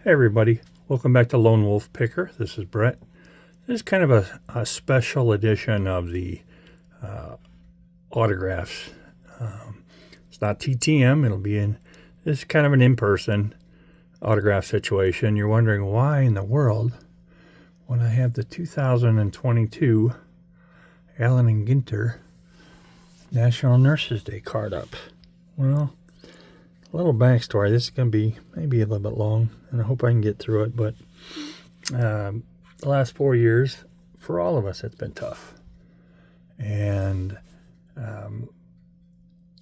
Hey everybody, welcome back to Lone Wolf Picker. This is Brett. This is kind of a special edition of the autographs. It's not TTM, it'll be this is kind of an in-person autograph situation. You're wondering why in the world, when I have the 2022 Allen and Ginter National Nurses Day card up. Well, a little backstory. This is going to be maybe a little bit long, and I hope I can get through it. But the last 4 years, for all of us, it's been tough. And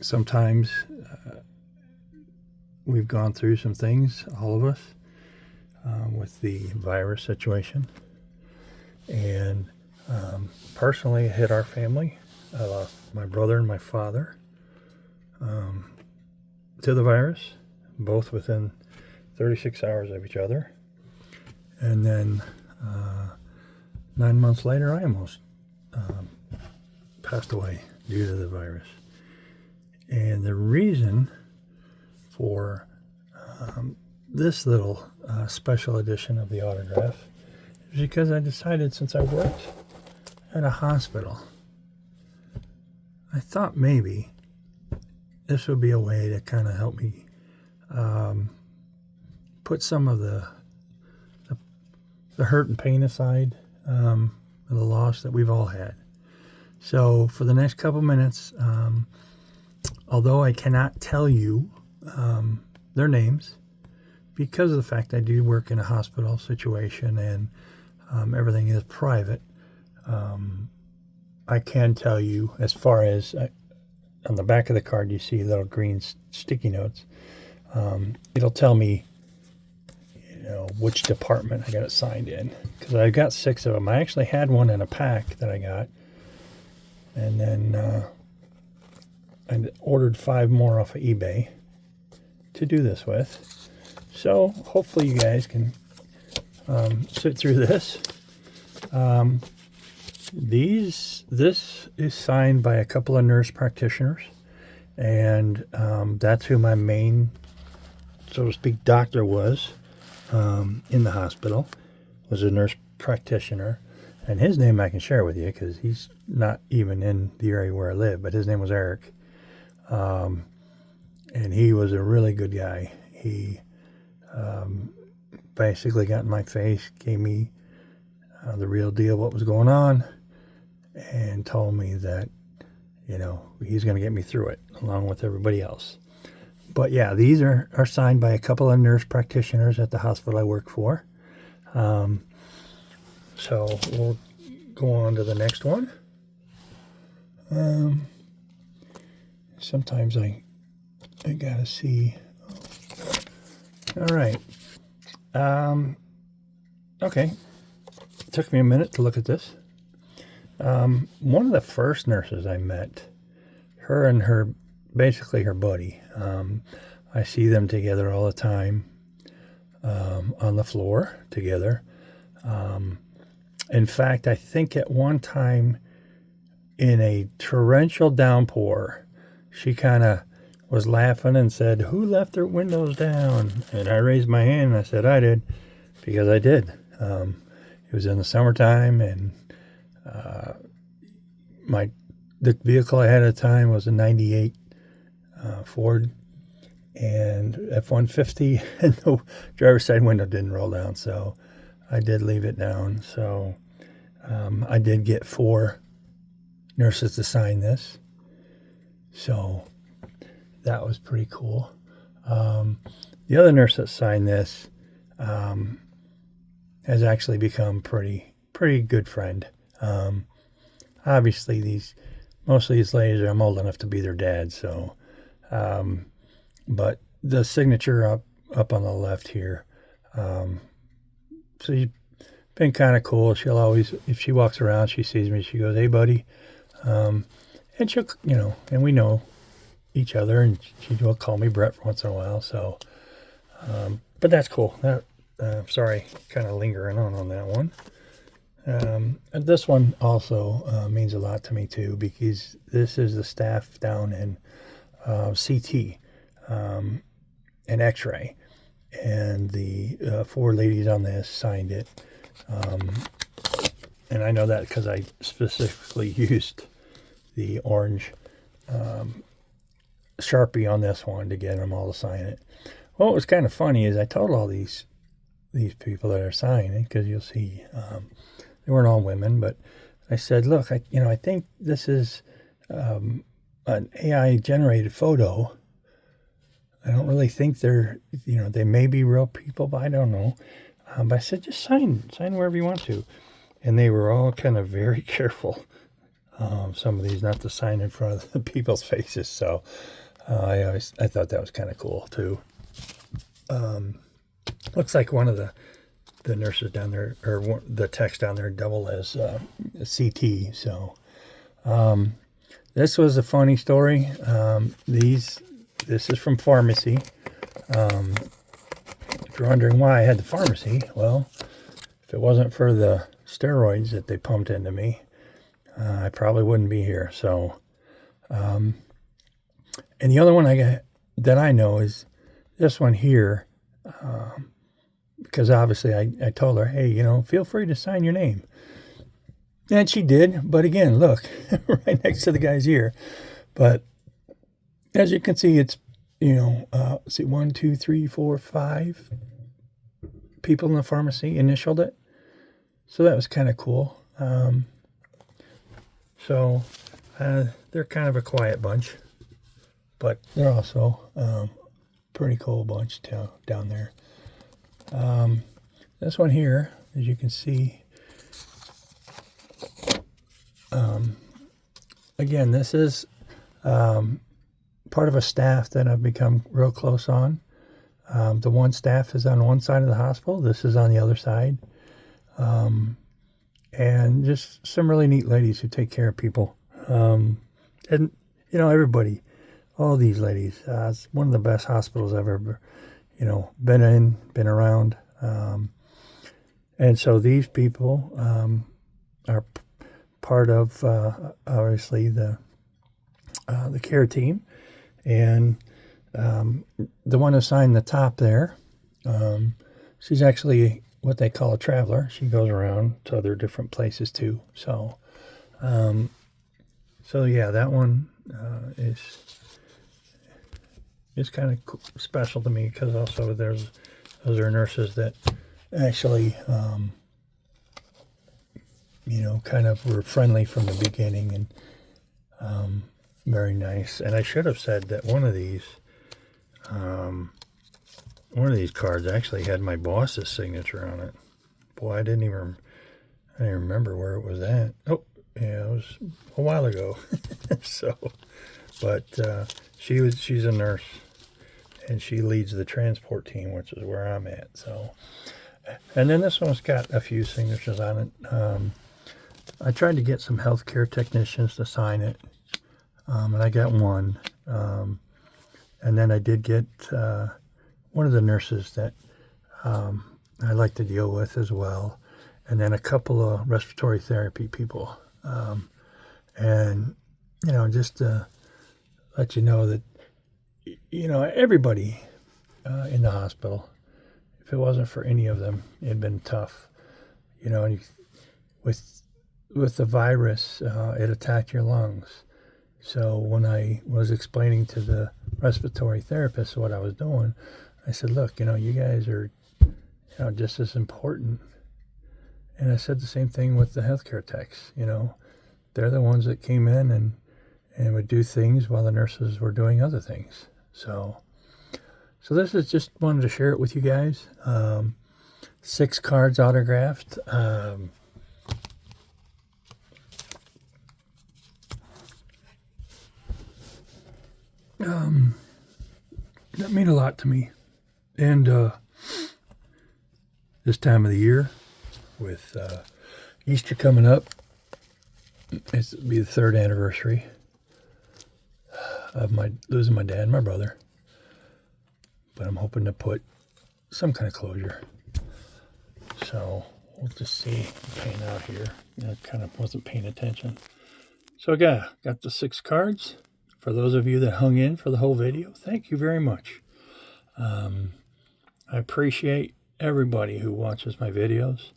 sometimes we've gone through some things, all of us, with the virus situation. And personally, it hit our family. I lost my brother and my father to the virus, both within 36 hours of each other. And then 9 months later, I almost passed away due to the virus. And the reason for this little special edition of the autograph is because I decided, since I worked at a hospital, I thought maybe this would be a way to kind of help me put some of the hurt and pain aside, the loss that we've all had. So for the next couple minutes, although I cannot tell you their names, because of the fact I do work in a hospital situation and everything is private, I can tell you, as far as on the back of the card, you see little green sticky notes. It'll tell me, which department I got it signed in, because I got 6 of them. I actually had one in a pack that I got, and then I ordered 5 more off of eBay to do this with. So hopefully you guys can sit through this. This is signed by a couple of nurse practitioners, and that's who my main, so to speak, doctor was in the hospital, was a nurse practitioner. And his name I can share with you because he's not even in the area where I live, but his name was Eric. And he was a really good guy. He basically got in my face, gave me the real deal, what was going on, and told me that, he's going to get me through it along with everybody else. But yeah, these are signed by a couple of nurse practitioners at the hospital I work for. So we'll go on to the next one. Sometimes I gotta see. All right. Okay. It took me a minute to look at this. One of the first nurses I met, her and basically her buddy, I see them together all the time, on the floor together. In fact, I think at one time in a torrential downpour, she kind of was laughing and said, "Who left their windows down?" And I raised my hand and I said, "I did," because I did. It was in the summertime, and the vehicle I had at the time was a 98 Ford and F-150, and the driver's side window didn't roll down, so I did leave it down. So I did get 4 nurses to sign this, so that was pretty cool. The other nurse that signed this has actually become pretty good friend. Obviously, most of these ladies, I'm old enough to be their dad, so but the signature up on the left here, so she's been kind of cool. She'll always, if she walks around, she sees me, she goes, "Hey buddy," and she'll, and we know each other, and she will call me Brett once in a while. So but that's cool. Sorry, kind of lingering on that one. And this one also means a lot to me too, because this is the staff down in CT and X-ray, and the 4 ladies on this signed it. And I know that because I specifically used the orange Sharpie on this one to get them all to sign it. Well, what was kind of funny is I told all these people that are signing, because you'll see they weren't all women, but I said, look, I think this is an AI generated photo. I don't really think they're, they may be real people, but I don't know. But I said, just sign wherever you want to. And they were all kind of very careful, some of these, not to sign in front of the people's faces. So I thought that was kind of cool too. Looks like one of the nurses down there, or the techs down there, double as CT. So this was a funny story. This is from pharmacy. If you're wondering why I had the pharmacy, well, if it wasn't for the steroids that they pumped into me, I probably wouldn't be here. So, and the other one I got that I know is this one here, because obviously I told her, hey, feel free to sign your name. And she did, but again, look, right next to the guy's ear. But as you can see, it's, see, 1, 2, 3, 4, 5 people in the pharmacy initialed it. So that was kind of cool. So they're kind of a quiet bunch, but they're also pretty cool bunch down there. This one here, as you can see, again, this is part of a staff that I've become real close on. The one staff is on one side of the hospital. This is on the other side. And just some really neat ladies who take care of people. And, everybody, all these ladies, it's one of the best hospitals I've ever, been around. And so these people are part of, obviously, the care team. And the one who signed the top there, she's actually what they call a traveler. She goes around to other different places too. So, yeah, that one is kind of special to me, because also those are nurses that actually, kind of were friendly from the beginning, and very nice. And I should have said that one of these cards actually had my boss's signature on it. Boy, I didn't even remember where it was at. Oh, yeah, it was a while ago. So, but she's a nurse, and she leads the transport team, which is where I'm at. So, and then this one's got a few signatures on it. I tried to get some healthcare technicians to sign it, and I got one. And then I did get one of the nurses that I like to deal with as well, and then a couple of respiratory therapy people. And, just to let you know that, everybody in the hospital, if it wasn't for any of them, it'd been tough. And with the virus, it attacked your lungs. So when I was explaining to the respiratory therapist what I was doing, I said, look, you guys are, just as important. And I said the same thing with the healthcare techs. They're the ones that came in and would do things while the nurses were doing other things. So this is just wanted to share it with you guys. 6 cards autographed. That mean a lot to me. And this time of the year, with Easter coming up, it'll be the 3rd anniversary of losing my dad and my brother. But I'm hoping to put some kind of closure. So we'll just see the paint out here. I kind of wasn't paying attention. So got the 6 cards. For those of you that hung in for the whole video, thank you very much. I appreciate everybody who watches my videos.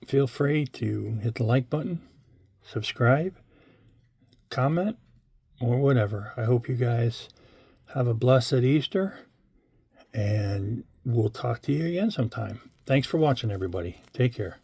Feel free to hit the like button, subscribe, comment, or whatever. I hope you guys have a blessed Easter, and we'll talk to you again sometime. Thanks for watching, everybody. Take care.